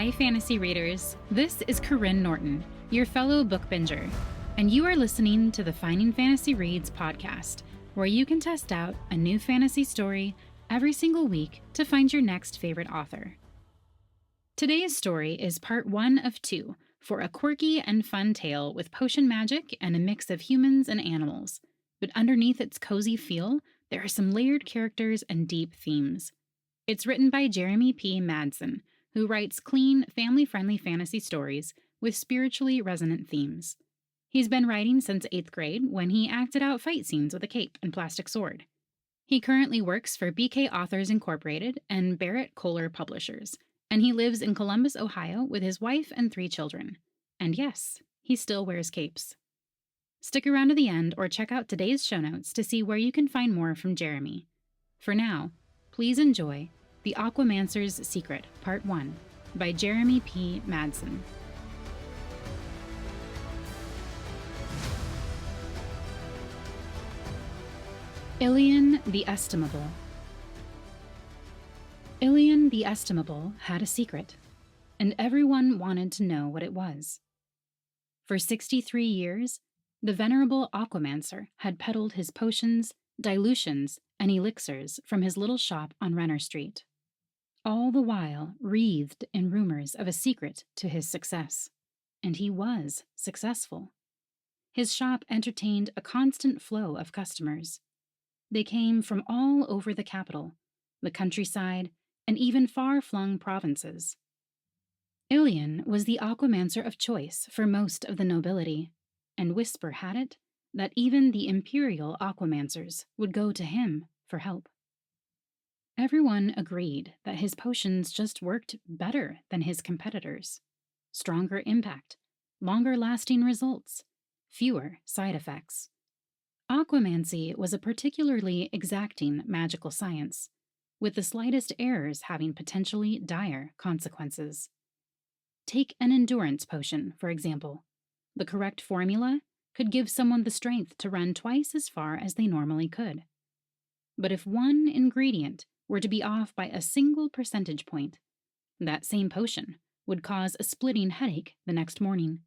Hi, fantasy readers. This is Karyne Norton, your fellow book binger, and you are listening to the Finding Fantasy Reads podcast, where you can test out a new fantasy story every single week to find your next favorite author. Today's story is part 1 of 2 for a quirky and fun tale with potion magic and a mix of humans and animals. But underneath its cozy feel, there are some layered characters and deep themes. It's written by Jeremy P. Madsen, who writes clean, family-friendly fantasy stories with spiritually resonant themes. He's been writing since 8th grade, when he acted out fight scenes with a cape and plastic sword. He currently works for BK Authors Incorporated and Barrett Kohler Publishers, and he lives in Columbus, Ohio with his wife and 3 children. And yes, he still wears capes. Stick around to the end or check out today's show notes to see where you can find more from Jeremy. For now, please enjoy The Aquamancer's Secret, Part 1, by Jeremy P. Madsen. Ilian the Estimable. Ilian the Estimable had a secret, and everyone wanted to know what it was. For 63 years, the venerable Aquamancer had peddled his potions, dilutions, and elixirs from his little shop on Renner Street, all the while wreathed in rumors of a secret to his success. And he was successful. His shop entertained a constant flow of customers. They came from all over the capital, the countryside, and even far-flung provinces. Ilian was the Aquamancer of choice for most of the nobility, and whisper had it that even the imperial Aquamancers would go to him for help. Everyone agreed that his potions just worked better than his competitors. Stronger impact, longer-lasting results, fewer side effects. Aquamancy was a particularly exacting magical science, with the slightest errors having potentially dire consequences. Take an endurance potion, for example. The correct formula could give someone the strength to run twice as far as they normally could. But if one ingredient were to be off by a single percentage point, that same potion would cause a splitting headache the next morning.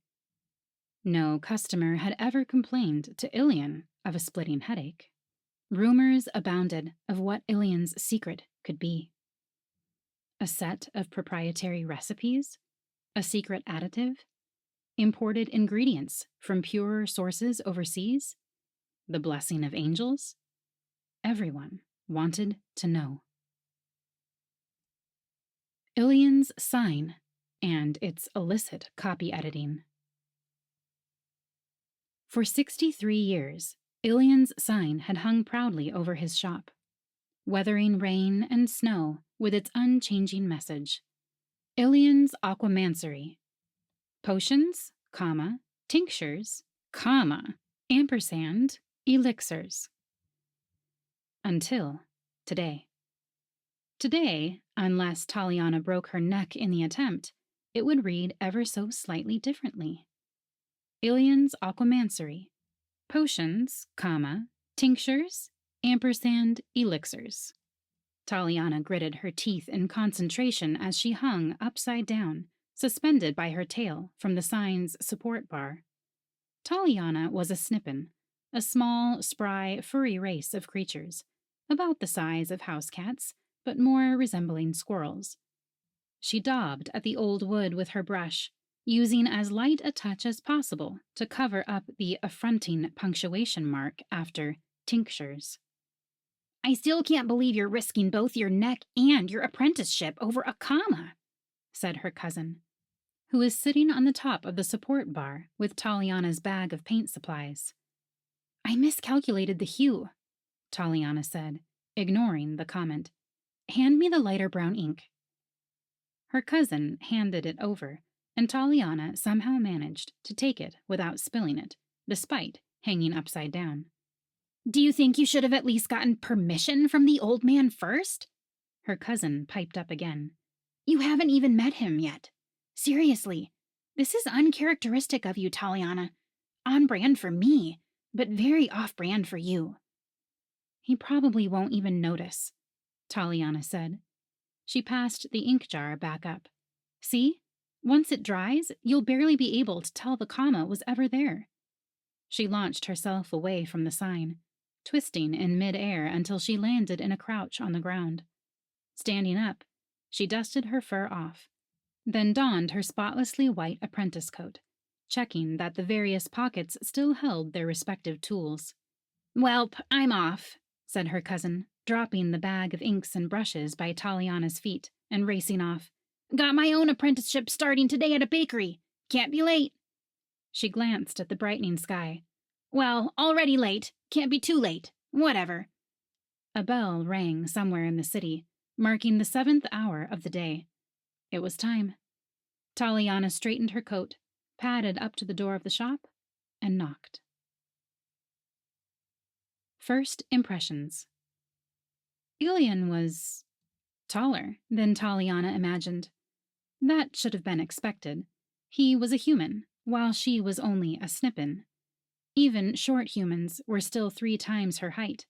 No customer had ever complained to Ilian of a splitting headache. Rumors abounded of what Ilian's secret could be. A set of proprietary recipes? A secret additive? Imported ingredients from purer sources overseas? The blessing of angels? Everyone wanted to know. Ilian's sign and its illicit copy editing. For 63 years, Ilian's sign had hung proudly over his shop, weathering rain and snow with its unchanging message. Ilian's Aquamancery. Potions, tinctures, ampersand, elixirs. Until today. Today, unless Taliana broke her neck in the attempt, it would read ever so slightly differently. Ilian's Aquamancery. Potions, tinctures, ampersand, elixirs. Taliana gritted her teeth in concentration as she hung upside down, suspended by her tail from the sign's support bar. Taliana was a snippin, a small, spry, furry race of creatures, about the size of house cats, but more resembling squirrels. She daubed at the old wood with her brush, using as light a touch as possible to cover up the affronting punctuation mark after tinctures. "I still can't believe you're risking both your neck and your apprenticeship over a comma," said her cousin, who was sitting on the top of the support bar with Taliana's bag of paint supplies. "I miscalculated the hue," Taliana said, ignoring the comment. "Hand me the lighter brown ink." Her cousin handed it over, and Taliana somehow managed to take it without spilling it, despite hanging upside down. "Do you think you should have at least gotten permission from the old man first?" Her cousin piped up again. "You haven't even met him yet. Seriously, this is uncharacteristic of you, Taliana. On brand for me, but very off-brand for you." "He probably won't even notice," Taliana said. She passed the ink jar back up. "See? Once it dries, you'll barely be able to tell the comma was ever there. She launched herself away from the sign, twisting in mid-air until she landed in a crouch on the ground. Standing up, she dusted her fur off, then donned her spotlessly white apprentice coat, checking that the various pockets still held their respective tools. "Welp, I'm off," said her cousin, dropping the bag of inks and brushes by Taliana's feet and racing off. "Got my own apprenticeship starting today at a bakery. Can't be late." She glanced at the brightening sky. "Well, already late. Can't be too late. Whatever." A bell rang somewhere in the city, marking the 7th hour of the day. It was time. Taliana straightened her coat, padded up to the door of the shop, and knocked. First impressions. Ilian was taller than Taliana imagined. That should have been expected. He was a human, while she was only a snippin. Even short humans were still 3 times her height.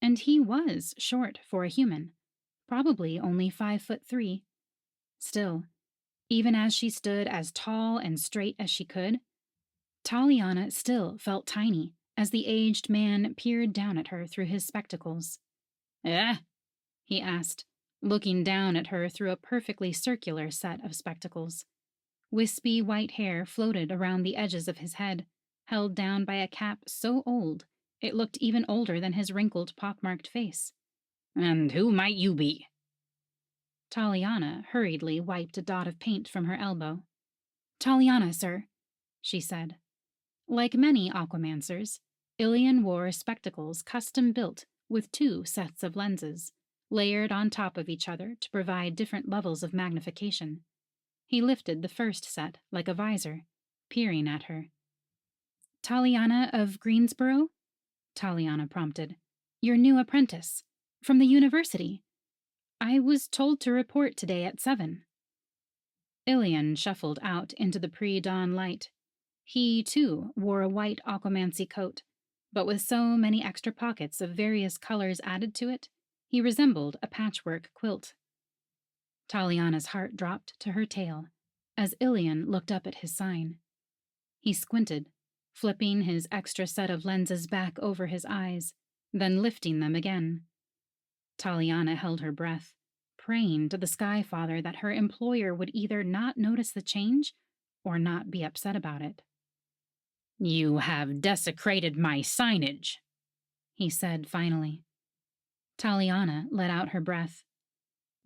And he was short for a human, probably only 5'3". Still, even as she stood as tall and straight as she could, Taliana still felt tiny as the aged man peered down at her through his spectacles. "Eh?" he asked, looking down at her through a perfectly circular set of spectacles. Wispy white hair floated around the edges of his head, held down by a cap so old it looked even older than his wrinkled, pockmarked face. "And who might you be?" Taliana hurriedly wiped a dot of paint from her elbow. "Taliana, sir," she said. Like many Aquamancers, Ilian wore spectacles custom-built with 2 sets of lenses, layered on top of each other to provide different levels of magnification. He lifted the first set like a visor, peering at her. "Taliana of Greensboro?" Taliana prompted. "Your new apprentice. From the university. I was told to report today at 7. Ilian shuffled out into the pre-dawn light. He, too, wore a white aquamancy coat, but with so many extra pockets of various colors added to it, he resembled a patchwork quilt. Taliana's heart dropped to her tail as Ilian looked up at his sign. He squinted, flipping his extra set of lenses back over his eyes, then lifting them again. Taliana held her breath, praying to the Sky Father that her employer would either not notice the change or not be upset about it. "You have desecrated my signage," he said finally. Taliana let out her breath.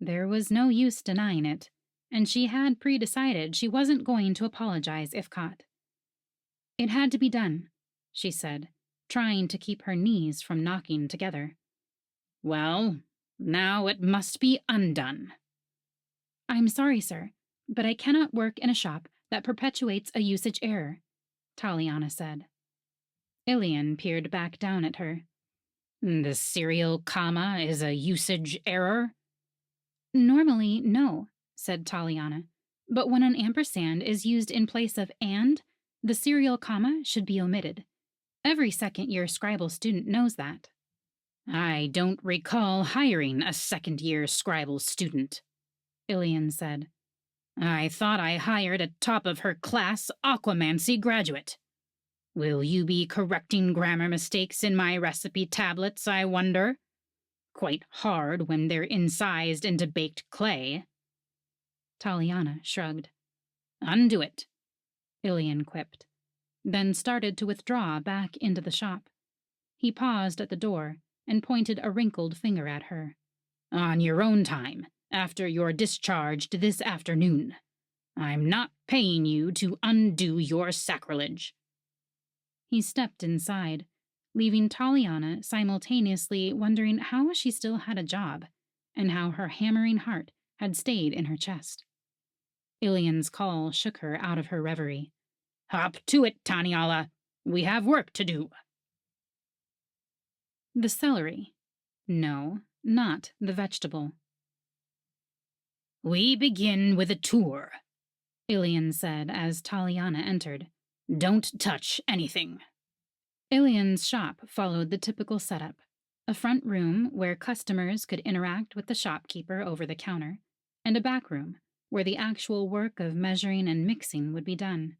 There was no use denying it, and she had pre-decided she wasn't going to apologize if caught. "It had to be done," she said, trying to keep her knees from knocking together. "Well, now it must be undone." "I'm sorry, sir, but I cannot work in a shop that perpetuates a usage error," Taliana said. Ilian peered back down at her. "The serial comma is a usage error?" "Normally, no," said Taliana, "but when an ampersand is used in place of and, the serial comma should be omitted. Every second-year Scribble student knows that." "I don't recall hiring a second-year Scribble student," Ilian said. "I thought I hired a top-of-her-class Aquamancy graduate. Will you be correcting grammar mistakes in my recipe tablets, I wonder? Quite hard when they're incised into baked clay." Taliana shrugged. "Undo it," Ilian quipped, then started to withdraw back into the shop. He paused at the door and pointed a wrinkled finger at her. "On your own time, after you're discharged this afternoon. I'm not paying you to undo your sacrilege." He stepped inside, leaving Taliana simultaneously wondering how she still had a job and how her hammering heart had stayed in her chest. Ilian's call shook her out of her reverie. "Hop to it, Taniala. We have work to do." The celery. No, not the vegetable. "We begin with a tour," Ilian said as Taliana entered. "Don't touch anything." Ilian's shop followed the typical setup. A front room where customers could interact with the shopkeeper over the counter, and a back room where the actual work of measuring and mixing would be done.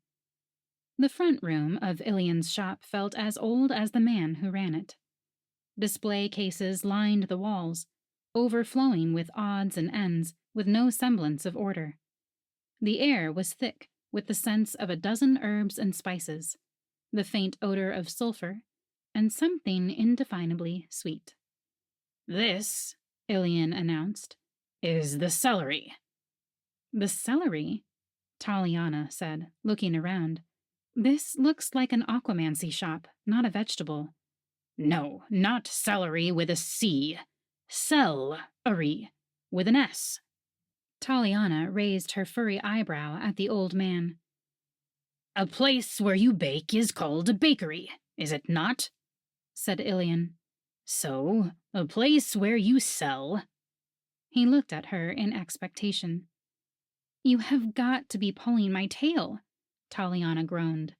The front room of Ilian's shop felt as old as the man who ran it. Display cases lined the walls, overflowing with odds and ends with no semblance of order. The air was thick with the scents of a dozen herbs and spices, the faint odor of sulfur, and something indefinably sweet. "This," Ilian announced, "is the celery." "The celery?" Taliana said, looking around. "This looks like an aquamancy shop, not a vegetable." "No, not celery with a C. Cell-ary with an S." Taliana raised her furry eyebrow at the old man. "A place where you bake is called a bakery, is it not?" said Ilian. "So, a place where you sell." He looked at her in expectation. "You have got to be pulling my tail," Taliana groaned.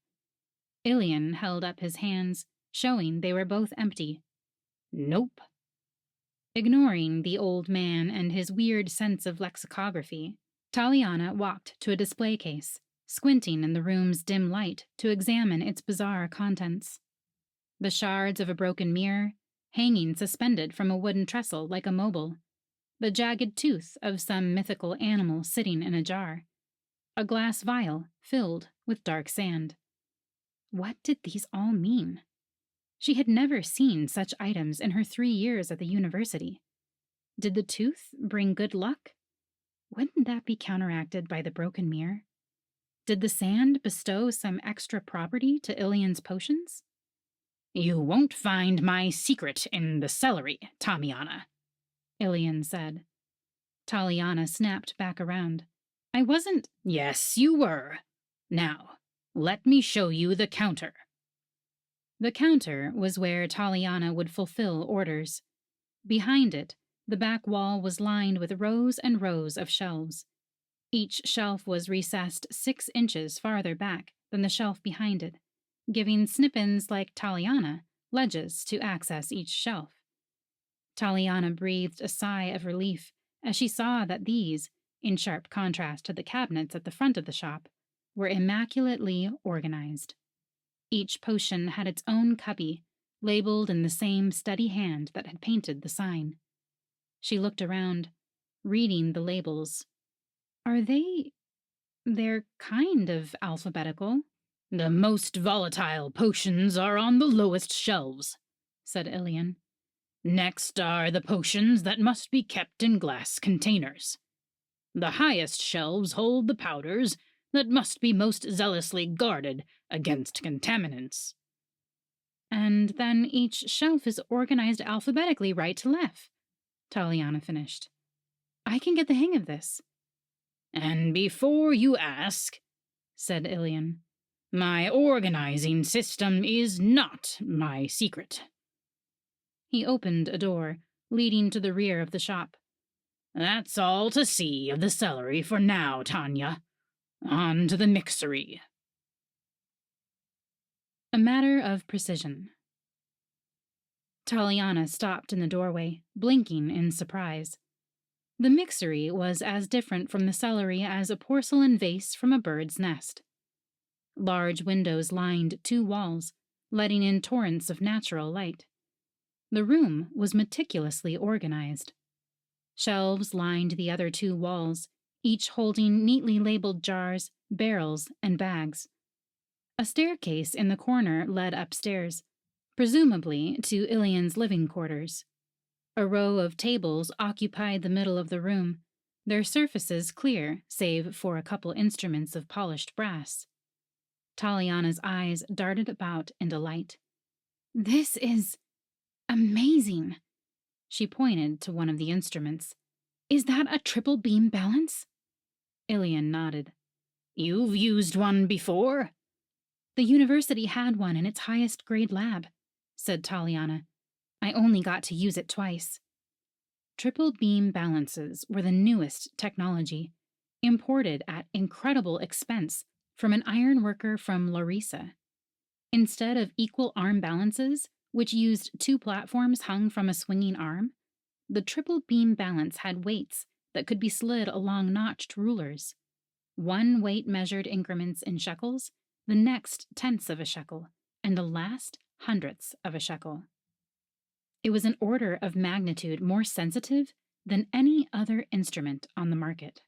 Ilian held up his hands, showing they were both empty. "Nope." Ignoring the old man and his weird sense of lexicography, Taliana walked to a display case, squinting in the room's dim light to examine its bizarre contents. The shards of a broken mirror, hanging suspended from a wooden trestle like a mobile, the jagged tooth of some mythical animal sitting in a jar, a glass vial filled with dark sand. What did these all mean? She had never seen such items in her 3 years at the university. Did the tooth bring good luck? Wouldn't that be counteracted by the broken mirror? Did the sand bestow some extra property to Ilian's potions? "You won't find my secret in the celery, Tamiana," Ilian said. Taliana snapped back around. "I wasn't—" "Yes, you were. Now, let me show you the counter." The counter was where Taliana would fulfill orders. Behind it, the back wall was lined with rows and rows of shelves. Each shelf was recessed 6 inches farther back than the shelf behind it, giving snippins like Taliana ledges to access each shelf. Taliana breathed a sigh of relief as she saw that these, in sharp contrast to the cabinets at the front of the shop, were immaculately organized. Each potion had its own cubby, labeled in the same steady hand that had painted the sign. She looked around, reading the labels. They're kind of alphabetical." "The most volatile potions are on the lowest shelves," said Ilian. "Next are the potions that must be kept in glass containers. The highest shelves hold the powders that must be most zealously guarded against contaminants." "And then each shelf is organized alphabetically right to left," Taliana finished. "I can get the hang of this." "And before you ask," said Ilian, "my organizing system is not my secret." He opened a door, leading to the rear of the shop. "That's all to see of the celery for now, Tanya. On to the mixery." A matter of precision. Taliana stopped in the doorway, blinking in surprise. The mixery was as different from the celery as a porcelain vase from a bird's nest. Large windows lined 2 walls, letting in torrents of natural light. The room was meticulously organized. Shelves lined the other 2 walls, each holding neatly labeled jars, barrels, and bags. A staircase in the corner led upstairs, presumably to Ilian's living quarters. A row of tables occupied the middle of the room, their surfaces clear save for a couple instruments of polished brass. Taliana's eyes darted about in delight. "This is amazing." She pointed to one of the instruments. "Is that a triple beam balance?" Ilian nodded. "You've used one before?" "The university had one in its highest grade lab," said Taliana. "I only got to use it twice." Triple beam balances were the newest technology, imported at incredible expense from an ironworker from Larissa. Instead of equal arm balances, which used 2 platforms hung from a swinging arm, the triple beam balance had weights that could be slid along notched rulers. One weight measured increments in shekels, the next tenths of a shekel, and the last hundredths of a shekel. It was an order of magnitude more sensitive than any other instrument on the market.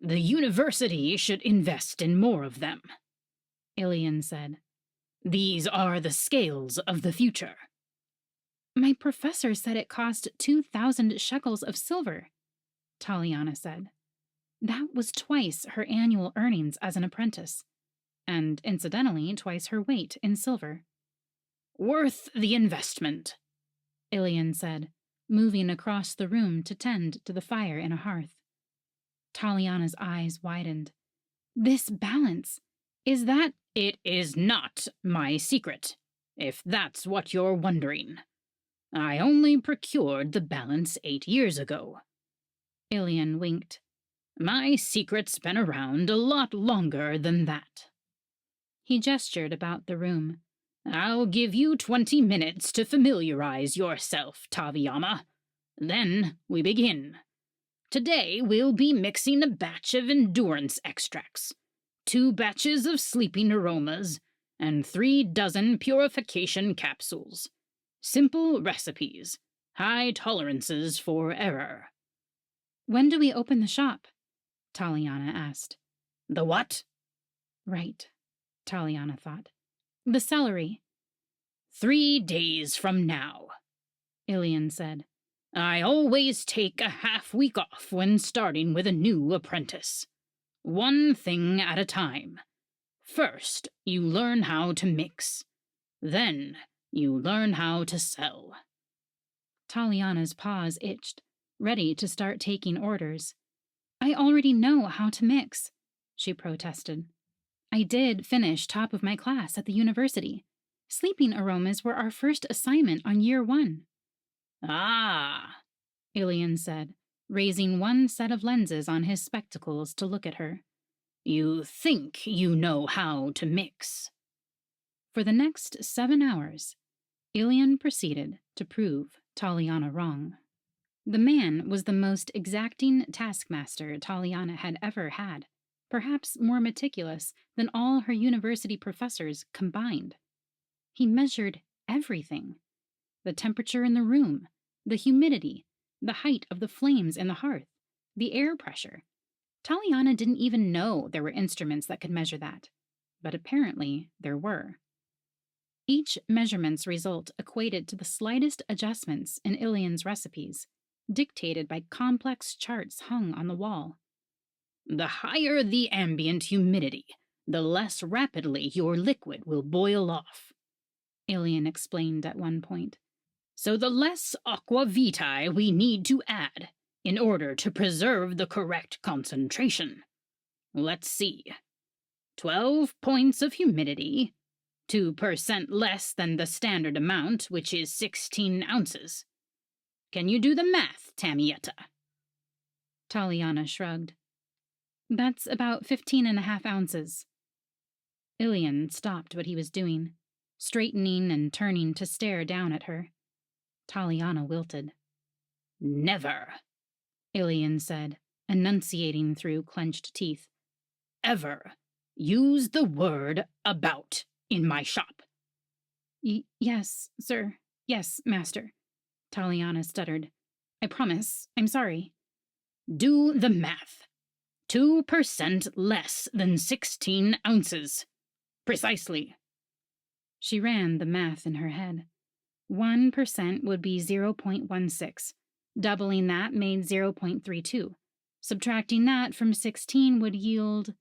"The university should invest in more of them," Ilian said. "These are the scales of the future." "My professor said it cost 2,000 shekels of silver," Taliana said. That was twice her annual earnings as an apprentice, and incidentally twice her weight in silver. "Worth the investment," Ilian said, moving across the room to tend to the fire in a hearth. Taliana's eyes widened. "This balance, is that—" "It is not my secret, if that's what you're wondering. I only procured the balance 8 years ago." Ilian winked. "My secret's been around a lot longer than that." He gestured about the room. "I'll give you 20 minutes to familiarize yourself, Taviyama. Then we begin. Today we'll be mixing a batch of endurance extracts, 2 batches of sleeping aromas, and 3 dozen purification capsules. Simple recipes, high tolerances for error." "When do we open the shop?" Taliana asked. "The what?" Right, Taliana thought. "The celery." 3 days from now," Ilian said. "I always take a half-week off when starting with a new apprentice. 1 thing at a time. First, you learn how to mix. Then, you learn how to sell." Taliana's paws itched, ready to start taking orders. "I already know how to mix," she protested. "I did finish top of my class at the university. Sleeping aromas were our first assignment on year 1. "Ah," Ilian said, raising one set of lenses on his spectacles to look at her. "You think you know how to mix." For the next 7 hours, Ilian proceeded to prove Taliana wrong. The man was the most exacting taskmaster Taliana had ever had, perhaps more meticulous than all her university professors combined. He measured everything: the temperature in the room, the humidity, the height of the flames in the hearth, the air pressure. Taliana didn't even know there were instruments that could measure that, but apparently there were. Each measurement's result equated to the slightest adjustments in Ilian's recipes, dictated by complex charts hung on the wall. "The higher the ambient humidity, the less rapidly your liquid will boil off," Ilian explained at one point. "So the less aqua vitae we need to add in order to preserve the correct concentration. Let's see. 12 points of humidity, 2% less than the standard amount, which is 16 ounces. Can you do the math, Tamietta?" Taliana shrugged. "That's about 15.5 ounces. Ilian stopped what he was doing, straightening and turning to stare down at her. Taliana wilted. "Never," Ilian said, enunciating through clenched teeth. "Ever use the word about in my shop." Yes, sir. Yes, master," Taliana stuttered. "I promise. I'm sorry." "Do the math. 2% less than 16 ounces. Precisely." She ran the math in her head. 1% would be 0.16. Doubling that made 0.32. Subtracting that from 16 would yield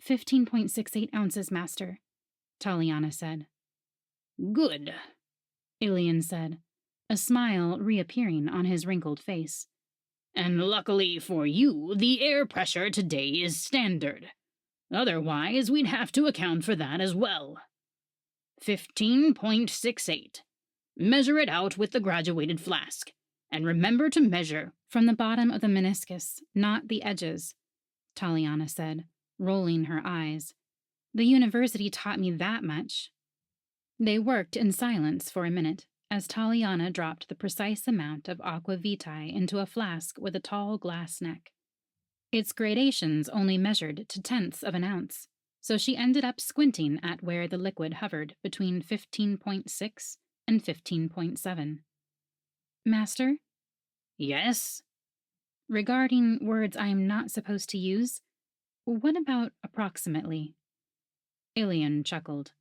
15.68 ounces, master, Taliana said. "Good," Ilian said, a smile reappearing on his wrinkled face. "And luckily for you, the air pressure today is standard. Otherwise, we'd have to account for that as well. 15.68. Measure it out with the graduated flask. And remember to measure from the bottom of the meniscus, not the edges," Taliana said, rolling her eyes. "The university taught me that much." They worked in silence for a minute, as Taliana dropped the precise amount of aqua vitae into a flask with a tall glass neck. Its gradations only measured to tenths of an ounce, so she ended up squinting at where the liquid hovered between 15.6 and 15.7. Master? Yes? Regarding words I am not supposed to use, what about approximately? Ilian chuckled.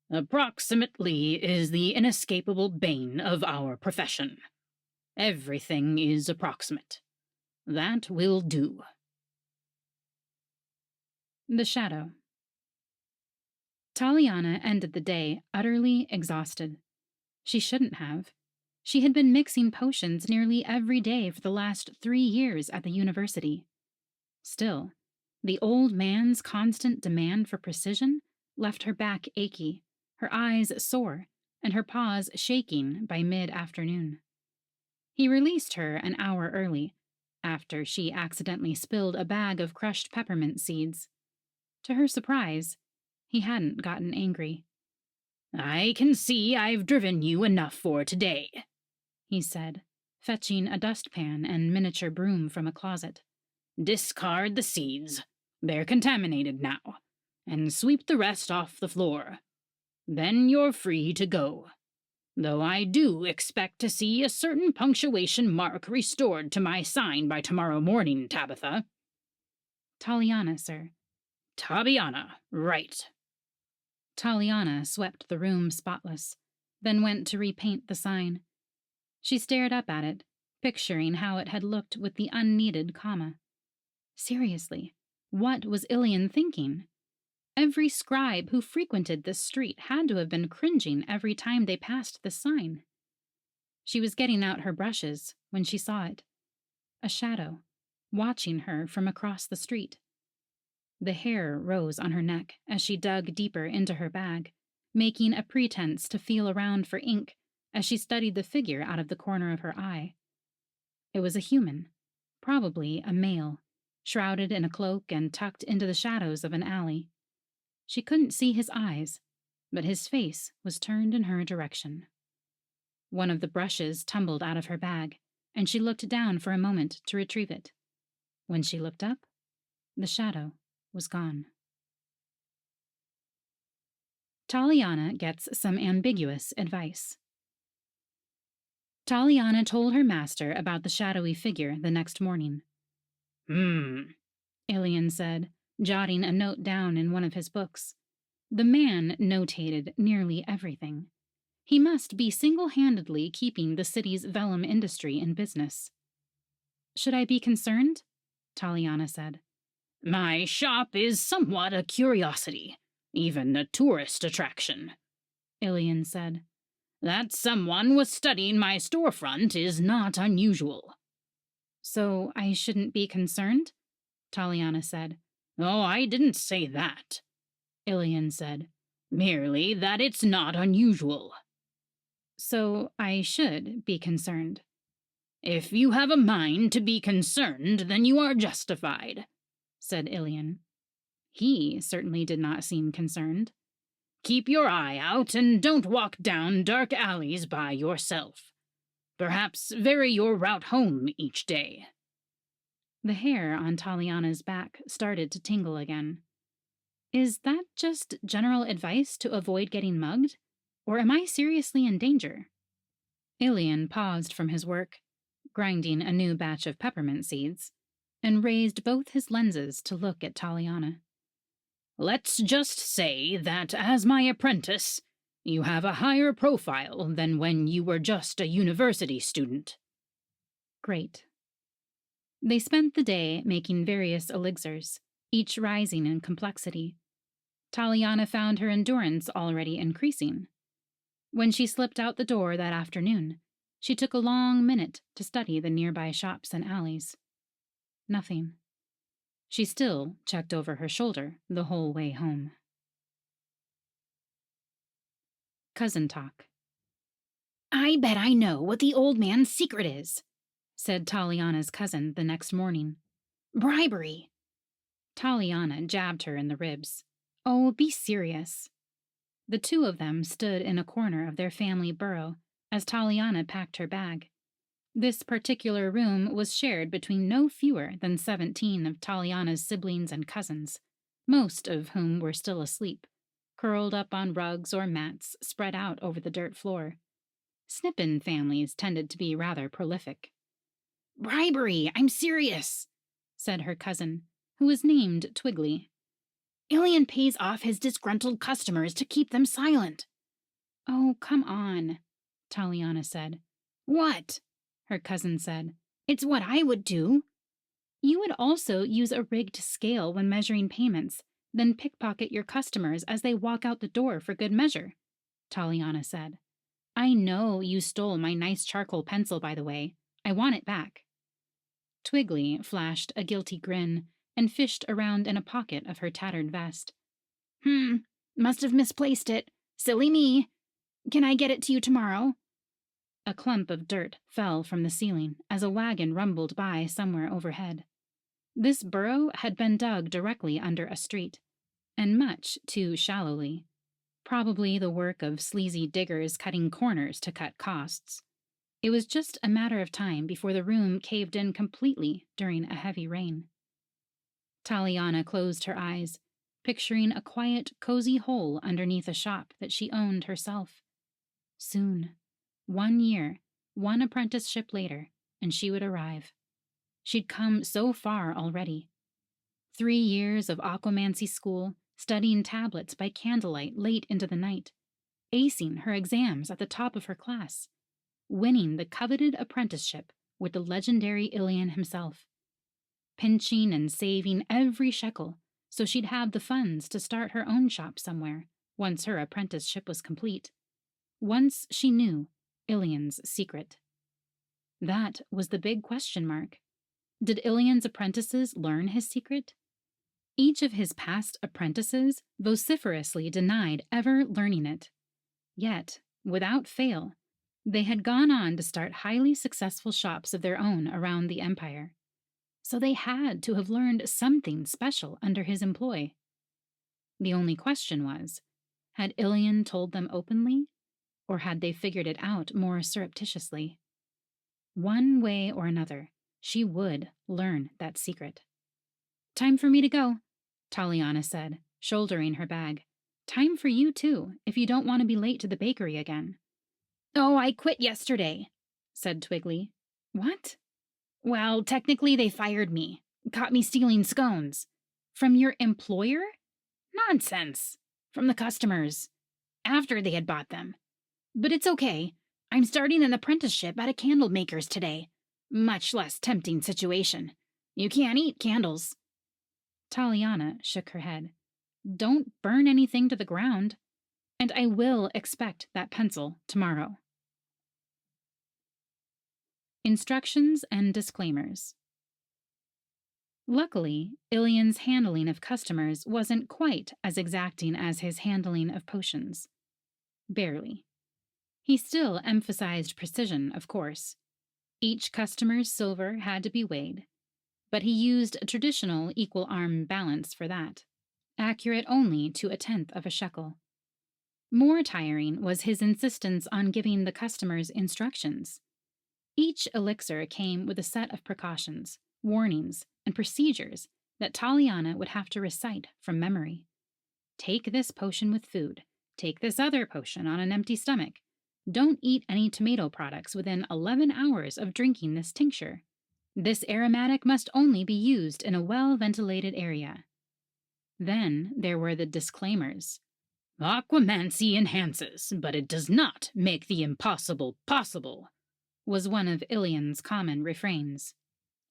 Approximately is the inescapable bane of our profession. Everything is approximate. That will do. The shadow. Taliana ended the day utterly exhausted. She shouldn't have. She had been mixing potions nearly every day for the last 3 years at the university. Still, the old man's constant demand for precision left her back achy, her eyes sore, and her paws shaking by mid-afternoon. He released her an hour early, after she accidentally spilled a bag of crushed peppermint seeds. To her surprise, he hadn't gotten angry. I can see I've driven you enough for today, he said, fetching a dustpan and miniature broom from a closet. Discard the seeds. They're contaminated now. And sweep the rest off the floor. Then you're free to go. Though I do expect to see a certain punctuation mark restored to my sign by tomorrow morning, Tabitha. Taliana, sir. Tabiana, right. Taliana swept the room spotless, then went to repaint the sign. She stared up at it, picturing how it had looked with the unneeded comma. Seriously, what was Ilian thinking? Every scribe who frequented this street had to have been cringing every time they passed the sign. She was getting out her brushes when she saw it. A shadow, watching her from across the street. The hair rose on her neck as she dug deeper into her bag, making a pretense to feel around for ink as she studied the figure out of the corner of her eye. It was a human, probably a male, shrouded in a cloak and tucked into the shadows of an alley. She couldn't see his eyes, but his face was turned in her direction. One of the brushes tumbled out of her bag, and she looked down for a moment to retrieve it. When she looked up, the shadow was gone. Taliana gets some ambiguous advice. Taliana told her master about the shadowy figure the next morning. Ilian said, jotting a note down in one of his books. The man notated nearly everything. He must be single-handedly keeping the city's vellum industry in business. Should I be concerned? Taliana said. My shop is somewhat a curiosity, even a tourist attraction, Ilian said. That someone was studying my storefront is not unusual. So I shouldn't be concerned? Taliana said. Oh, I didn't say that, Ilian said. Merely that it's not unusual. So I should be concerned. If you have a mind to be concerned, then you are justified, said Ilian. He certainly did not seem concerned. Keep your eye out and don't walk down dark alleys by yourself. Perhaps vary your route home each day. The hair on Taliana's back started to tingle again. Is that just general advice to avoid getting mugged? Or am I seriously in danger? Ilian paused from his work, grinding a new batch of peppermint seeds, and raised both his lenses to look at Taliana. Let's just say that as my apprentice, you have a higher profile than when you were just a university student. Great. They spent the day making various elixirs, each rising in complexity. Taliana found her endurance already increasing. When she slipped out the door that afternoon, she took a long minute to study the nearby shops and alleys. Nothing. She still checked over her shoulder the whole way home. Cousin talk. I bet I know what the old man's secret is, said Taliana's cousin the next morning. Bribery. Taliana jabbed her in the ribs. Oh, be serious. The two of them stood in a corner of their family burrow, as Taliana packed her bag. This particular room was shared between no fewer than 17 of Taliana's siblings and cousins, most of whom were still asleep, curled up on rugs or mats spread out over the dirt floor. Snippen families tended to be rather prolific. "Bribery! I'm serious," said her cousin, who was named Twiggly. "Ilian pays off his disgruntled customers to keep them silent." "Oh, come on," Taliana said. "What?" her cousin said. "It's what I would do." "You would also use a rigged scale when measuring payments, then pickpocket your customers as they walk out the door for good measure," Taliana said. "I know you stole my nice charcoal pencil, by the way. I want it back." Twiggly flashed a guilty grin and fished around in a pocket of her tattered vest. Must have misplaced it. Silly me. Can I get it to you tomorrow?" A clump of dirt fell from the ceiling as a wagon rumbled by somewhere overhead. This burrow had been dug directly under a street, and much too shallowly. Probably the work of sleazy diggers cutting corners to cut costs. It was just a matter of time before the room caved in completely during a heavy rain. Taliana closed her eyes, picturing a quiet, cozy hole underneath a shop that she owned herself. Soon, 1 year, 1 apprenticeship later, and she would arrive. She'd come so far already. 3 years of Aquamancy school, studying tablets by candlelight late into the night, acing her exams at the top of her class, winning the coveted apprenticeship with the legendary Ilian himself, pinching and saving every shekel so she'd have the funds to start her own shop somewhere once her apprenticeship was complete. Once she knew Ilian's secret. That was the big question mark. Did Ilian's apprentices learn his secret? Each of his past apprentices vociferously denied ever learning it. Yet, without fail, they had gone on to start highly successful shops of their own around the empire. So they had to have learned something special under his employ. The only question was, had Ilian told them openly, or had they figured it out more surreptitiously? One way or another, she would learn that secret. "Time for me to go," Taliana said, shouldering her bag. "Time for you, too, if you don't want to be late to the bakery again." "Oh, I quit yesterday," said Twiggly. "What?" "Well, technically they fired me. Caught me stealing scones." "From your employer?" "Nonsense. From the customers. After they had bought them. But it's okay. I'm starting an apprenticeship at a candle maker's today. Much less tempting situation. You can't eat candles." Taliana shook her head. "Don't burn anything to the ground. And I will expect that pencil tomorrow." Instructions and disclaimers. Luckily, Ilian's handling of customers wasn't quite as exacting as his handling of potions. Barely. He still emphasized precision, of course. Each customer's silver had to be weighed, but he used a traditional equal arm balance for that, accurate only to 1/10 of a shekel. More tiring was his insistence on giving the customers instructions. Each elixir came with a set of precautions, warnings, and procedures that Taliana would have to recite from memory. Take this potion with food. Take this other potion on an empty stomach. Don't eat any tomato products within 11 hours of drinking this tincture. This aromatic must only be used in a well-ventilated area. Then there were the disclaimers. "Aquamancy enhances, but it does not make the impossible possible," was one of Ilian's common refrains.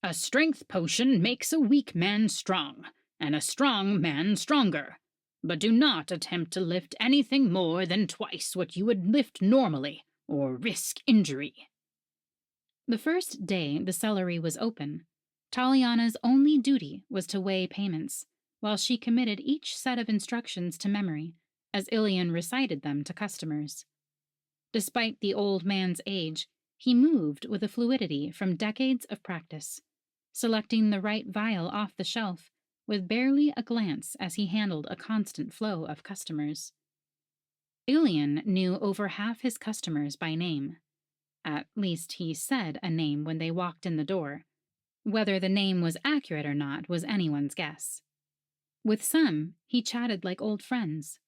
"A strength potion makes a weak man strong, and a strong man stronger. But do not attempt to lift anything more than twice what you would lift normally, or risk injury." The first day the celery was open, Taliana's only duty was to weigh payments, while she committed each set of instructions to memory, as Ilian recited them to customers. Despite the old man's age, he moved with a fluidity from decades of practice, selecting the right vial off the shelf with barely a glance as he handled a constant flow of customers. Ilian knew over half his customers by name, At least he said a name when they walked in the door. Whether the name was accurate or not was anyone's guess. With some, he chatted like old friends.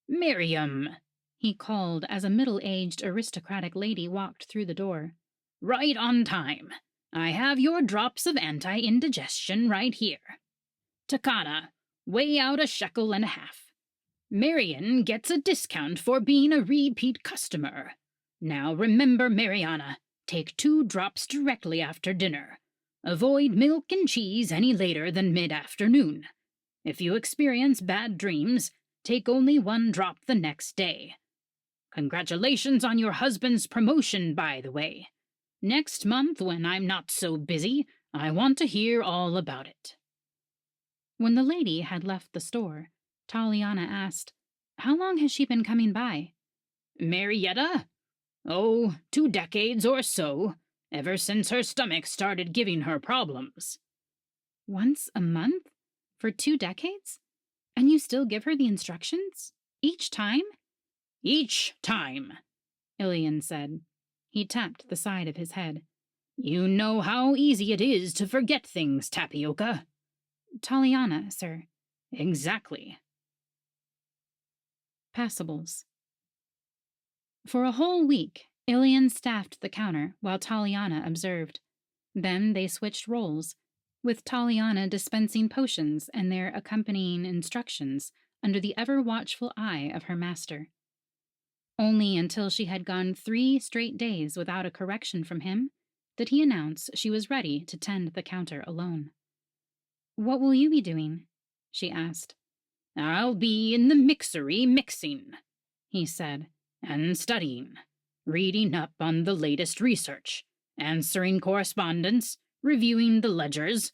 Miriam, He called as a middle-aged aristocratic lady walked through the door. right on time. I have your drops of anti-indigestion right here. Takana, weigh out 1.5 shekels. Marian gets a discount for being a repeat customer. Now remember, Mariana, take 2 drops directly after dinner. Avoid milk and cheese any later than mid-afternoon. If you experience bad dreams, take only 1 drop the next day. Congratulations on your husband's promotion, by the way. Next month, when I'm not so busy, I want to hear all about it. When the lady had left the store, Taliana asked, "How long has she been coming by?" Marietta? Oh, 2 decades or so, ever since her stomach started giving her problems. Once a month? For 2 decades? And you still give her the instructions? Each time? Each time, Ilian said. He tapped the side of his head. You know how easy it is to forget things, Tapioca. Taliana, sir. Exactly. Passables. For a whole week, Ilian staffed the counter while Taliana observed. Then they switched roles, with Taliana dispensing potions and their accompanying instructions under the ever-watchful eye of her master. Only until she had gone 3 straight days without a correction from him did he announce she was ready to tend the counter alone. "What will you be doing?" she asked. I'll be in the mixery mixing, he said, and studying, reading up on the latest research, answering correspondence, reviewing the ledgers.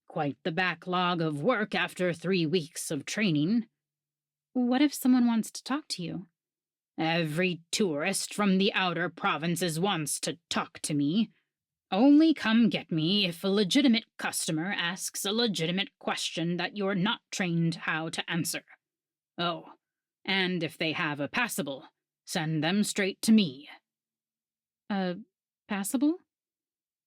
Quite the backlog of work after 3 weeks of training. What if someone wants to talk to you? Every tourist from the outer provinces wants to talk to me. Only come get me if a legitimate customer asks a legitimate question that you're not trained how to answer. Oh, and if they have a passable, send them straight to me. A passable?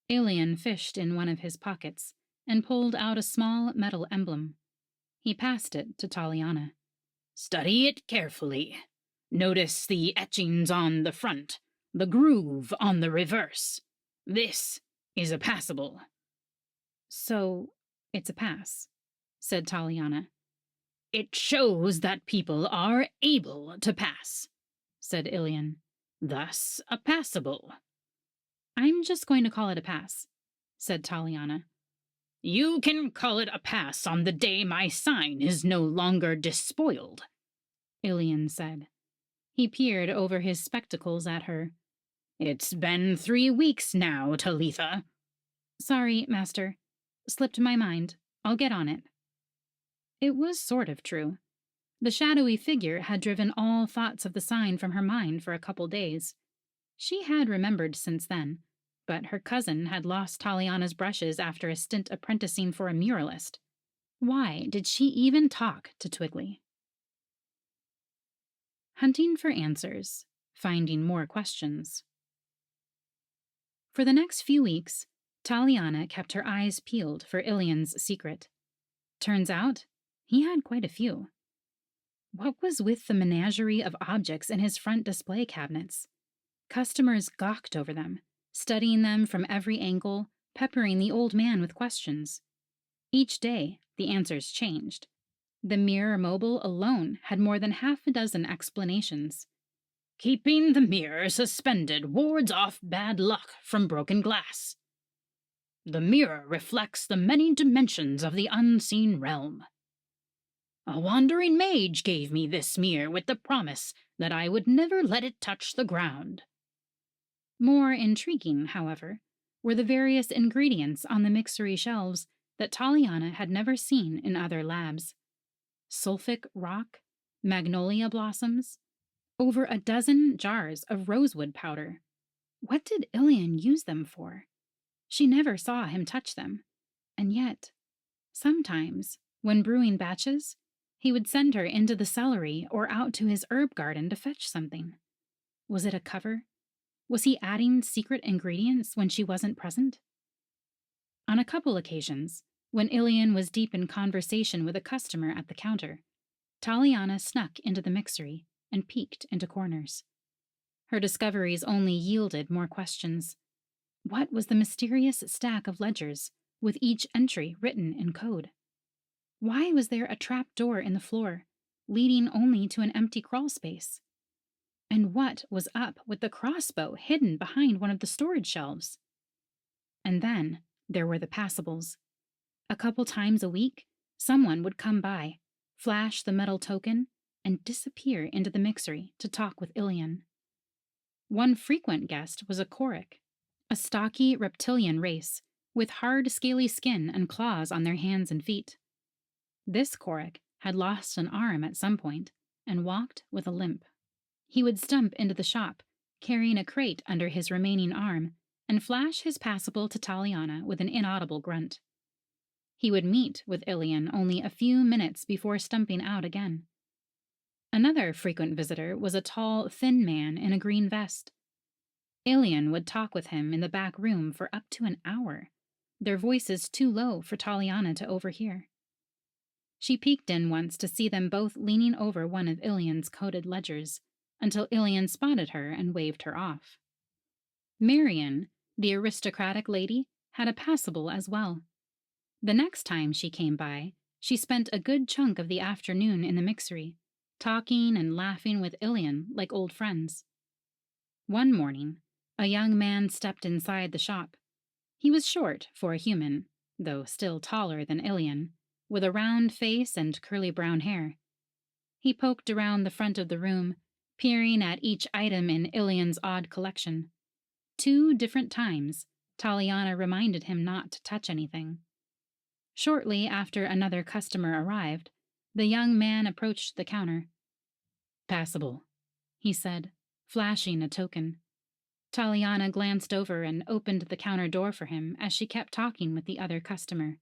Ilian fished in one of his pockets and pulled out a small metal emblem. He passed it to Taliana. Study it carefully. Notice the etchings on the front, the groove on the reverse. This is a passable. So, it's a pass, said Taliana. It shows that people are able to pass, said Ilian. Thus, a passable. I'm just going to call it a pass, said Taliana. You can call it a pass on the day my sign is no longer despoiled, Ilian said. He peered over his spectacles at her. It's been 3 weeks now, Talitha. Sorry, master. Slipped my mind. I'll get on it. It was sort of true. The shadowy figure had driven all thoughts of the sign from her mind for a couple days. She had remembered since then, but her cousin had lost Taliana's brushes after a stint apprenticing for a muralist. Why did she even talk to Twiggly? Hunting for answers, finding more questions. For the next few weeks, Taliana kept her eyes peeled for Ilian's secret. Turns out, he had quite a few. What was with the menagerie of objects in his front display cabinets? Customers gawked over them, studying them from every angle, peppering the old man with questions. Each day, the answers changed. The mirror mobile alone had more than 6 explanations. Keeping the mirror suspended wards off bad luck from broken glass. The mirror reflects the many dimensions of the unseen realm. A wandering mage gave me this mirror with the promise that I would never let it touch the ground. More intriguing, however, were the various ingredients on the mixery shelves that Taliana had never seen in other labs. Sulfic rock, magnolia blossoms, over 12 jars of rosewood powder. What did Ilian use them for? She never saw him touch them. And yet, sometimes, when brewing batches, he would send her into the celery or out to his herb garden to fetch something. Was it a cover? Was he adding secret ingredients when she wasn't present? On a couple occasions, when Ilian was deep in conversation with a customer at the counter, Taliana snuck into the mixery and peeked into corners. Her discoveries only yielded more questions. What was the mysterious stack of ledgers, with each entry written in code? Why was there a trap door in the floor, leading only to an empty crawl space? And what was up with the crossbow hidden behind one of the storage shelves? And then there were the passables. A couple times a week, someone would come by, flash the metal token, and disappear into the mixery to talk with Ilian. One frequent guest was a Korik, a stocky reptilian race with hard, scaly skin and claws on their hands and feet. This Korik had lost an arm at some point and walked with a limp. He would stump into the shop, carrying a crate under his remaining arm, and flash his passable to Taliana with an inaudible grunt. He would meet with Ilian only a few minutes before stumping out again. Another frequent visitor was a tall, thin man in a green vest. Ilian would talk with him in the back room for up to an hour, their voices too low for Taliana to overhear. She peeked in once to see them both leaning over one of Ilian's coded ledgers, until Ilian spotted her and waved her off. Marian, the aristocratic lady, had a passable as well. The next time she came by, she spent a good chunk of the afternoon in the mixery, talking and laughing with Ilian like old friends. One morning, a young man stepped inside the shop. He was short for a human, though still taller than Ilian, with a round face and curly brown hair. He poked around the front of the room, peering at each item in Ilian's odd collection. 2 different times, Taliana reminded him not to touch anything. Shortly after another customer arrived, the young man approached the counter. "Passable," he said, flashing a token. Taliana glanced over and opened the counter door for him as she kept talking with the other customer.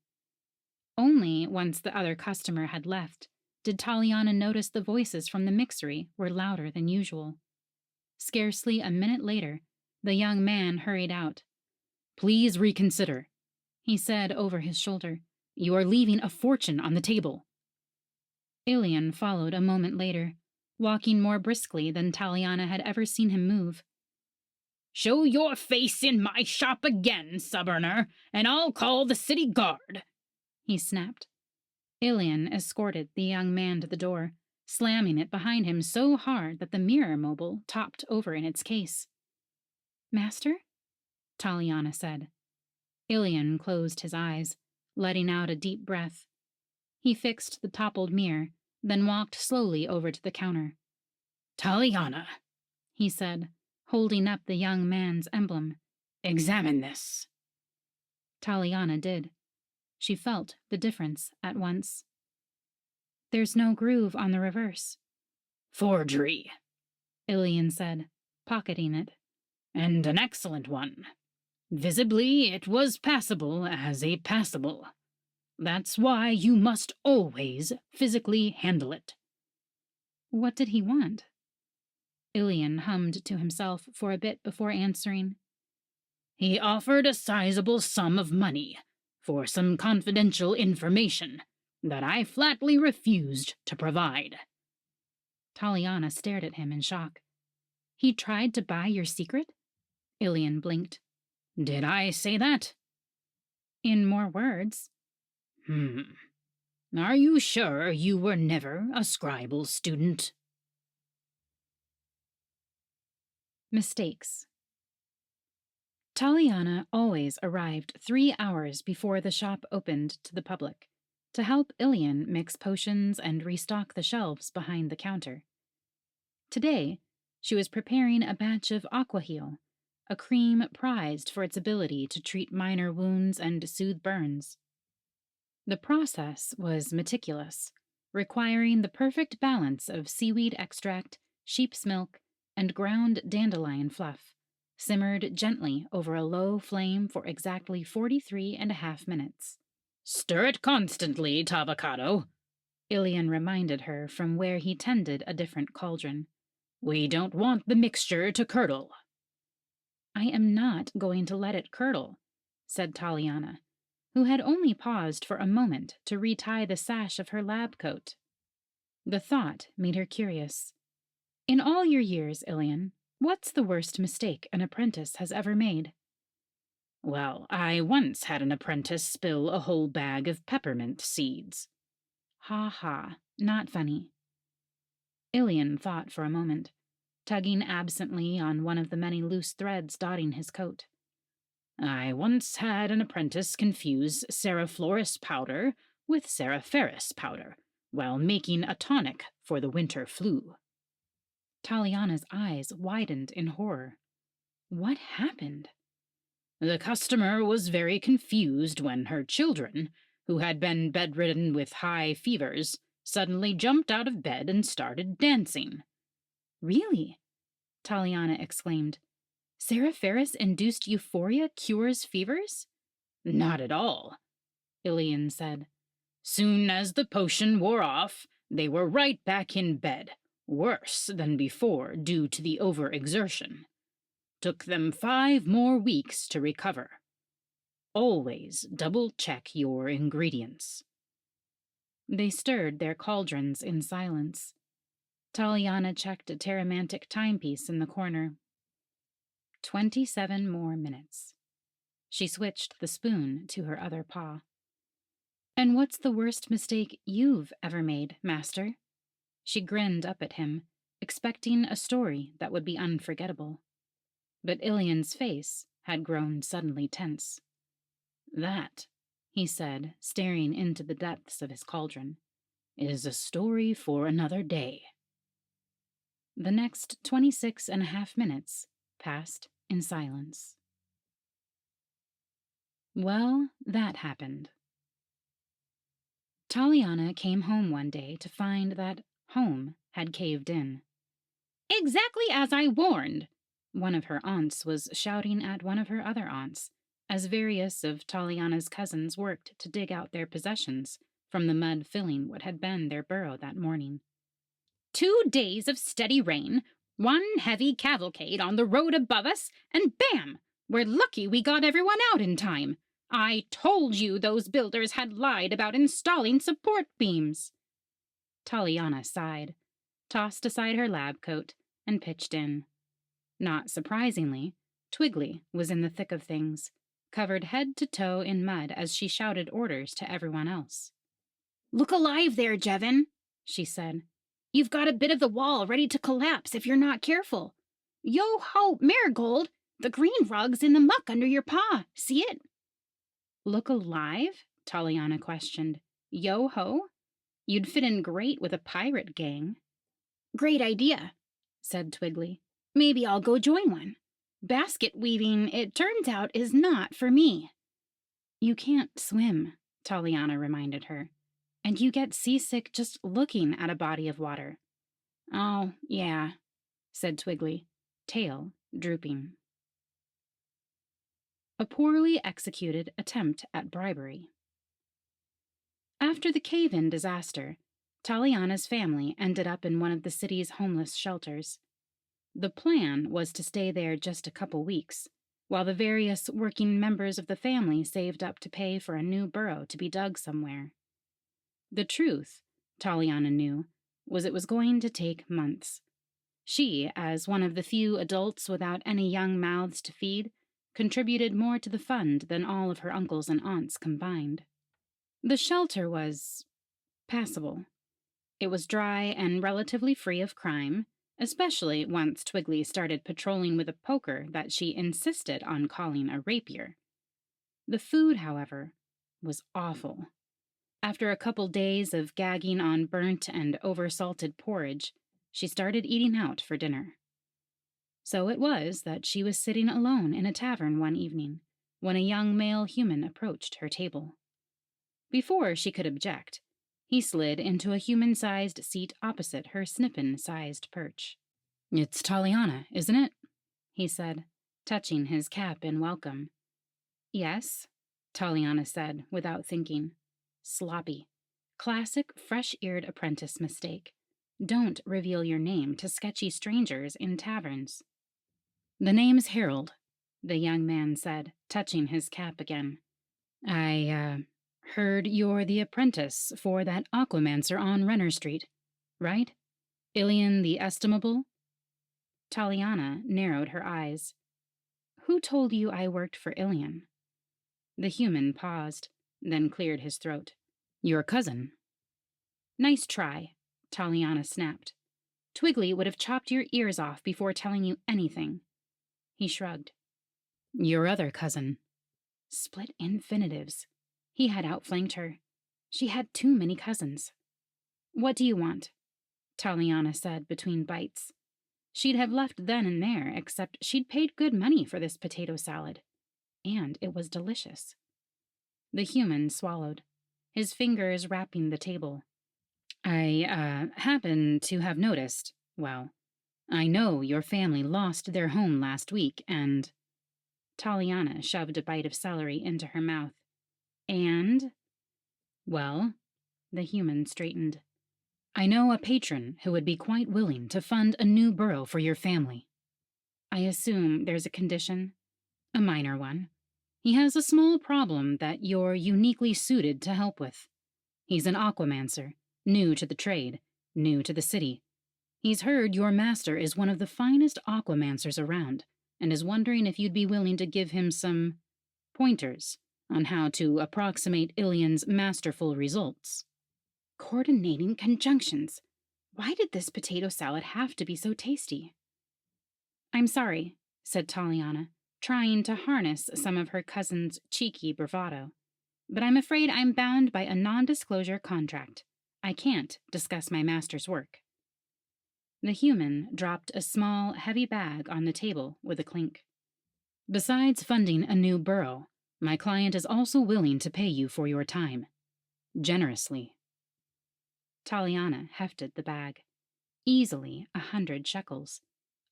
Only once the other customer had left did Taliana notice the voices from the mixery were louder than usual. Scarcely a minute later, the young man hurried out. "Please reconsider," he said over his shoulder. "You are leaving a fortune on the table." Ilian followed a moment later, walking more briskly than Taliana had ever seen him move. "Show your face in my shop again, suborner, and I'll call the city guard," he snapped. Ilian escorted the young man to the door, slamming it behind him so hard that the mirror mobile topped over in its case. "Master?" Taliana said. Ilian closed his eyes, letting out a deep breath. He fixed the toppled mirror, then walked slowly over to the counter. "Taliana," he said, holding up the young man's emblem. "Examine this." Taliana did. She felt the difference at once. "There's no groove on the reverse." "Forgery," Ilian said, pocketing it. "And an excellent one. Visibly, it was passable as a passable. That's why you must always physically handle it." What did he want? Ilian hummed to himself for a bit before answering. "He offered a sizable sum of money for some confidential information that I flatly refused to provide." Taliana stared at him in shock. "He tried to buy your secret?" Ilian blinked. "Did I say that?" "In more words." Are you sure you were never a scribal student?" Mistakes. Taliana always arrived 3 hours before the shop opened to the public, to help Ilian mix potions and restock the shelves behind the counter. Today, she was preparing a batch of Aquaheal, a cream prized for its ability to treat minor wounds and soothe burns. The process was meticulous, requiring the perfect balance of seaweed extract, sheep's milk, and ground dandelion fluff, simmered gently over a low flame for exactly 43.5 minutes. "Stir it constantly, Tavocado," Ilian reminded her from where he tended a different cauldron. "We don't want the mixture to curdle." I am not going to let it curdle, said Taliana, who had only paused for a moment to retie the sash of her lab coat. The thought made her curious. In all your years, Ilian, what's the worst mistake an apprentice has ever made? Well, I once had an apprentice spill a whole bag of peppermint seeds. Ha ha, not funny. Ilian thought for a moment, tugging absently on one of the many loose threads dotting his coat. I once had an apprentice confuse Serifloris powder with Seriferis powder while making a tonic for the winter flu. Taliana's eyes widened in horror. What happened? The customer was very confused when her children, who had been bedridden with high fevers, suddenly jumped out of bed and started dancing. Really? Taliana exclaimed. Seriferis-induced euphoria cures fevers? Not at all, Ilian said. Soon as the potion wore off, they were right back in bed, worse than before due to the overexertion. Took them 5 more weeks to recover. Always double-check your ingredients. They stirred their cauldrons in silence. Taliana checked a terramantic timepiece in the corner. 27 more minutes. She switched the spoon to her other paw. And what's the worst mistake you've ever made, Master? She grinned up at him, expecting a story that would be unforgettable. But Ilian's face had grown suddenly tense. That, he said, staring into the depths of his cauldron, is a story for another day. The next 26.5 minutes passed in silence. Well, that happened. Taliana came home one day to find that home had caved in. Exactly as I warned, one of her aunts was shouting at one of her other aunts, as various of Taliana's cousins worked to dig out their possessions from the mud filling what had been their burrow that morning. 2 days of steady rain, 1 heavy cavalcade on the road above us, and bam! We're lucky we got everyone out in time. I told you those builders had lied about installing support beams. Taliana sighed, tossed aside her lab coat, and pitched in. Not surprisingly, Twiggly was in the thick of things, covered head to toe in mud as she shouted orders to everyone else. Look alive there, Jevin, she said. You've got a bit of the wall ready to collapse if you're not careful. Yo-ho, Marigold! The green rug's in the muck under your paw. See it? Look alive? Taliana questioned. Yo-ho? You'd fit in great with a pirate gang. Great idea, said Twiggly. Maybe I'll go join one. Basket weaving, it turns out, is not for me. You can't swim, Taliana reminded her. And you get seasick just looking at a body of water. Oh, yeah, said Twiggly, tail drooping. A poorly executed attempt at bribery. After the cave-in disaster, Taliana's family ended up in one of the city's homeless shelters. The plan was to stay there just a couple weeks, while the various working members of the family saved up to pay for a new burrow to be dug somewhere. The truth, Taliana knew, was it was going to take months. She, as one of the few adults without any young mouths to feed, contributed more to the fund than all of her uncles and aunts combined. The shelter was passable. It was dry and relatively free of crime, especially once Twiggly started patrolling with a poker that she insisted on calling a rapier. The food, however, was awful. After a couple days of gagging on burnt and oversalted porridge, she started eating out for dinner. So it was that she was sitting alone in a tavern one evening when a young male human approached her table. Before she could object, he slid into a human-sized seat opposite her snippin-sized perch. "It's Taliana, isn't it?" he said, touching his cap in welcome. "Yes," Taliana said without thinking. Sloppy. Classic fresh-eared apprentice mistake. Don't reveal your name to sketchy strangers in taverns. "The name's Harold," the young man said, touching his cap again. I heard you're the apprentice for that Aquamancer on Renner Street, right? Ilian the Estimable? Taliana narrowed her eyes. Who told you I worked for Ilian? The human paused, then cleared his throat. Your cousin. Nice try, Taliana snapped. Twiggly would have chopped your ears off before telling you anything. He shrugged. Your other cousin. Split infinitives. He had outflanked her. She had too many cousins. What do you want? Taliana said between bites. She'd have left then and there, except she'd paid good money for this potato salad. And it was delicious. The human swallowed, his fingers wrapping the table. I happen to have noticed, well, I know your family lost their home last week, and... Taliana shoved a bite of celery into her mouth. And? Well, the human straightened. I know a patron who would be quite willing to fund a new burrow for your family. I assume there's a condition? A minor one. He has a small problem that you're uniquely suited to help with. He's an Aquamancer, new to the trade, new to the city. He's heard your master is one of the finest Aquamancers around, and is wondering if you'd be willing to give him some pointers on how to approximate Ilian's masterful results. Coordinating conjunctions. Why did this potato salad have to be so tasty? I'm sorry, said Taliana, trying to harness some of her cousin's cheeky bravado. But I'm afraid I'm bound by a non-disclosure contract. I can't discuss my master's work. The human dropped a small, heavy bag on the table with a clink. Besides funding a new burrow, my client is also willing to pay you for your time. Generously. Taliana hefted the bag. Easily 100 shekels.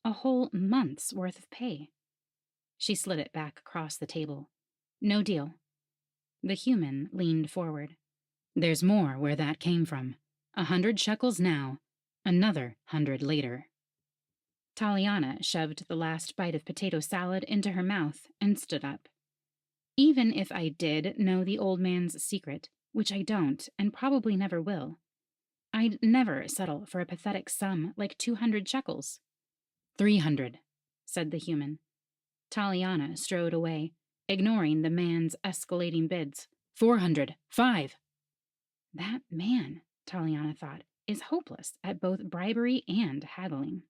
A whole month's worth of pay. She slid it back across the table. No deal. The human leaned forward. There's more where that came from. 100 shekels now, another 100 later. Taliana shoved the last bite of potato salad into her mouth and stood up. Even if I did know the old man's secret, which I don't and probably never will, I'd never settle for a pathetic sum like 200 shekels. 300, said the human. Taliana strode away, ignoring the man's escalating bids. 400, 5. That man, Taliana thought, is hopeless at both bribery and haggling.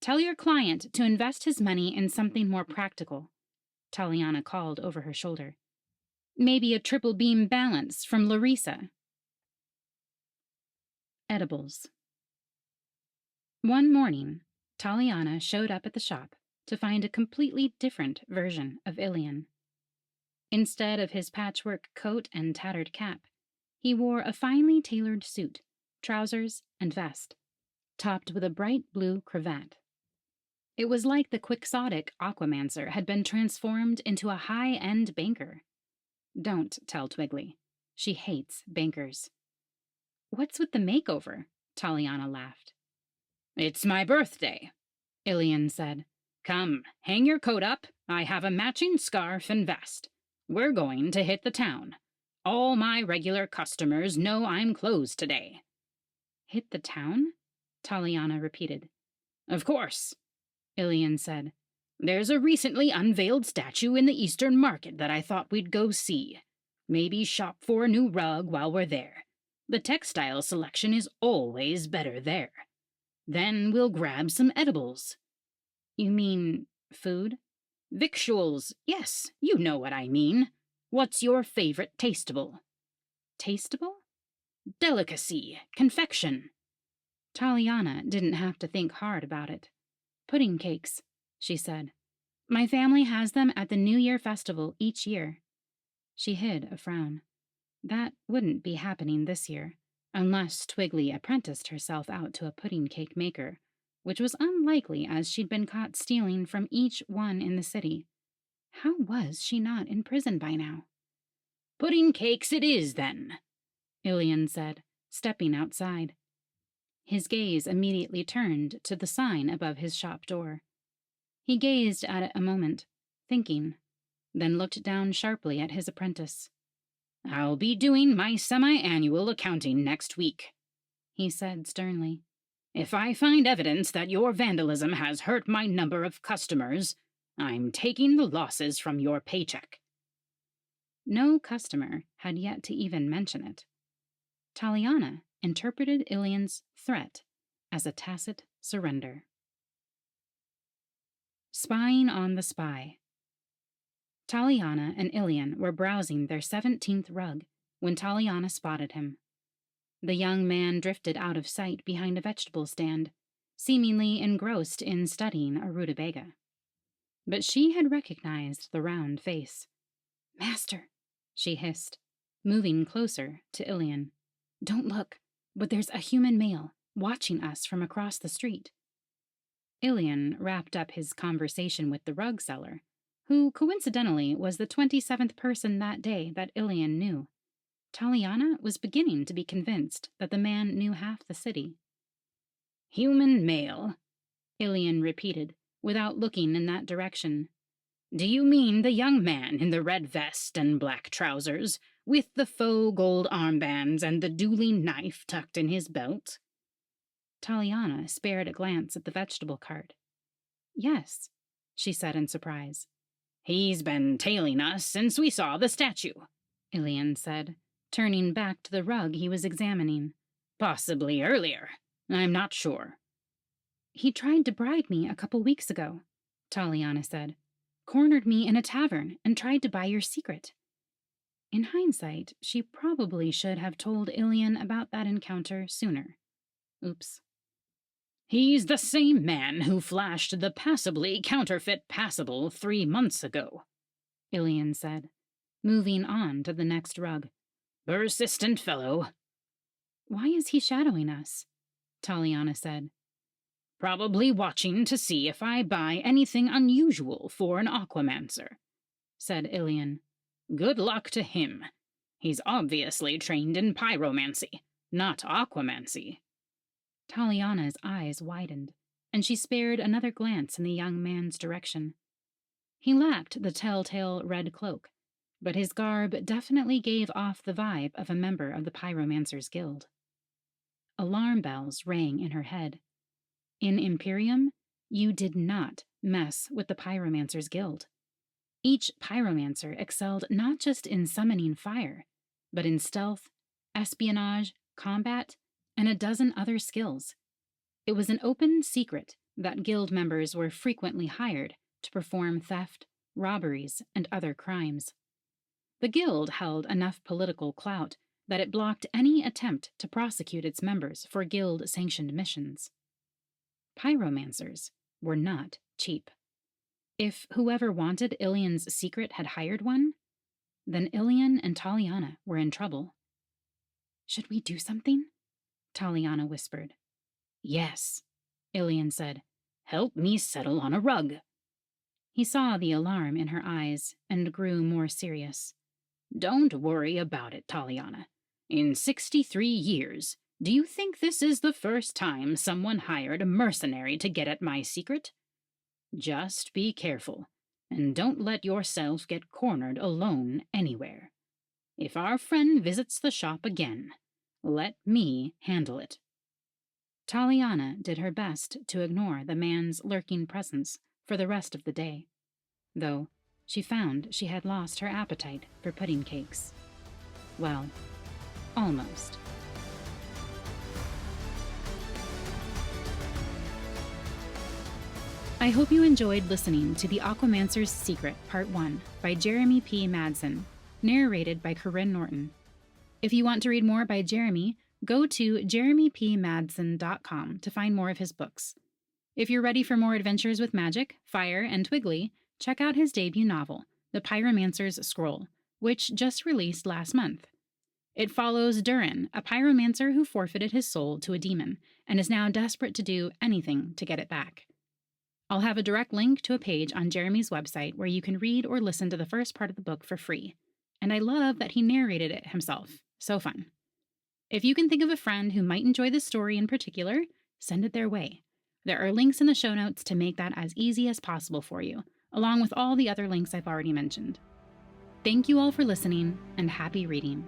Tell your client to invest his money in something more practical, Taliana called over her shoulder. Maybe a triple beam balance from Larissa. Edibles. One morning, Taliana showed up at the shop to find a completely different version of Ilian. Instead of his patchwork coat and tattered cap, he wore a finely tailored suit, trousers, and vest, topped with a bright blue cravat. It was like the quixotic Aquamancer had been transformed into a high-end banker. Don't tell Twiggly. She hates bankers. What's with the makeover? Taliana laughed. It's my birthday, Ilian said. Come, hang your coat up. I have a matching scarf and vest. We're going to hit the town. All my regular customers know I'm closed today. Hit the town? Taliana repeated. Of course, Ilian said. There's a recently unveiled statue in the Eastern Market that I thought we'd go see. Maybe shop for a new rug while we're there. The textile selection is always better there. Then we'll grab some edibles. You mean food? Victuals, yes, you know what I mean. What's your favorite tasteable? Tasteable? Delicacy, confection. Taliana didn't have to think hard about it. Pudding cakes, she said. My family has them at the New Year festival each year. She hid a frown. That wouldn't be happening this year, unless Twiggly apprenticed herself out to a pudding cake maker, which was unlikely as she'd been caught stealing from each one in the city. How was she not in prison by now? Pudding cakes it is, then, Ilian said, stepping outside. His gaze immediately turned to the sign above his shop door. He gazed at it a moment, thinking, then looked down sharply at his apprentice. "I'll be doing my semi-annual accounting next week," he said sternly. "If I find evidence that your vandalism has hurt my number of customers, I'm taking the losses from your paycheck." No customer had yet to even mention it. Taliana interpreted Ilian's threat as a tacit surrender. Spying on the spy. Taliana and Ilian were browsing their 17th rug when Taliana spotted him. The young man drifted out of sight behind a vegetable stand, seemingly engrossed in studying a rutabaga. But she had recognized the round face. "Master," she hissed, moving closer to Ilian. "Don't look, but there's a human male watching us from across the street." Ilian wrapped up his conversation with the rug seller, who coincidentally was the 27th person that day that Ilian knew. Taliana was beginning to be convinced that the man knew half the city. "Human male," Ilian repeated, without looking in that direction. "Do you mean the young man in the red vest and black trousers, with the faux gold armbands and the dueling knife tucked in his belt?" Taliana spared a glance at the vegetable cart. "Yes," she said in surprise. "He's been tailing us since we saw the statue," Ilian said, turning back to the rug he was examining. "Possibly earlier. I'm not sure." "He tried to bribe me a couple weeks ago," Taliana said. "Cornered me in a tavern and tried to buy your secret." In hindsight, she probably should have told Ilian about that encounter sooner. Oops. "He's the same man who flashed the passably counterfeit passable 3 months ago," Ilian said, moving on to the next rug. "Persistent fellow." "Why is he shadowing us?" Taliana said. "Probably watching to see if I buy anything unusual for an Aquamancer," said Ilian. "Good luck to him. He's obviously trained in pyromancy, not aquamancy." Taliana's eyes widened, and she spared another glance in the young man's direction. He lacked the telltale red cloak, but his garb definitely gave off the vibe of a member of the Pyromancer's Guild. Alarm bells rang in her head. In Imperium, you did not mess with the Pyromancer's Guild. Each pyromancer excelled not just in summoning fire, but in stealth, espionage, combat, and a dozen other skills. It was an open secret that guild members were frequently hired to perform theft, robberies, and other crimes. The guild held enough political clout that it blocked any attempt to prosecute its members for guild-sanctioned missions. Pyromancers were not cheap. If whoever wanted Ilian's secret had hired one, then Ilian and Taliana were in trouble. "Should we do something?" Taliana whispered. "Yes," Ilian said. "Help me settle on a rug." He saw the alarm in her eyes and grew more serious. "Don't worry about it, Taliana. In 63 years, do you think this is the first time someone hired a mercenary to get at my secret? Just be careful, and don't let yourself get cornered alone anywhere. If our friend visits the shop again, let me handle it." Taliana did her best to ignore the man's lurking presence for the rest of the day, though she found she had lost her appetite for pudding cakes. Well, almost. I hope you enjoyed listening to The Aquamancer's Secret, Part 1 by Jeremy P. Madsen, narrated by Karyne Norton. If you want to read more by Jeremy, go to jeremypmadsen.com to find more of his books. If you're ready for more adventures with magic, fire, and Twiggly, check out his debut novel, The Pyromancer's Scroll, which just released last month. It follows Durin, a pyromancer who forfeited his soul to a demon and is now desperate to do anything to get it back. I'll have a direct link to a page on Jeremy's website where you can read or listen to the first part of the book for free. And I love that he narrated it himself. So fun. If you can think of a friend who might enjoy this story in particular, send it their way. There are links in the show notes to make that as easy as possible for you, along with all the other links I've already mentioned. Thank you all for listening, and happy reading.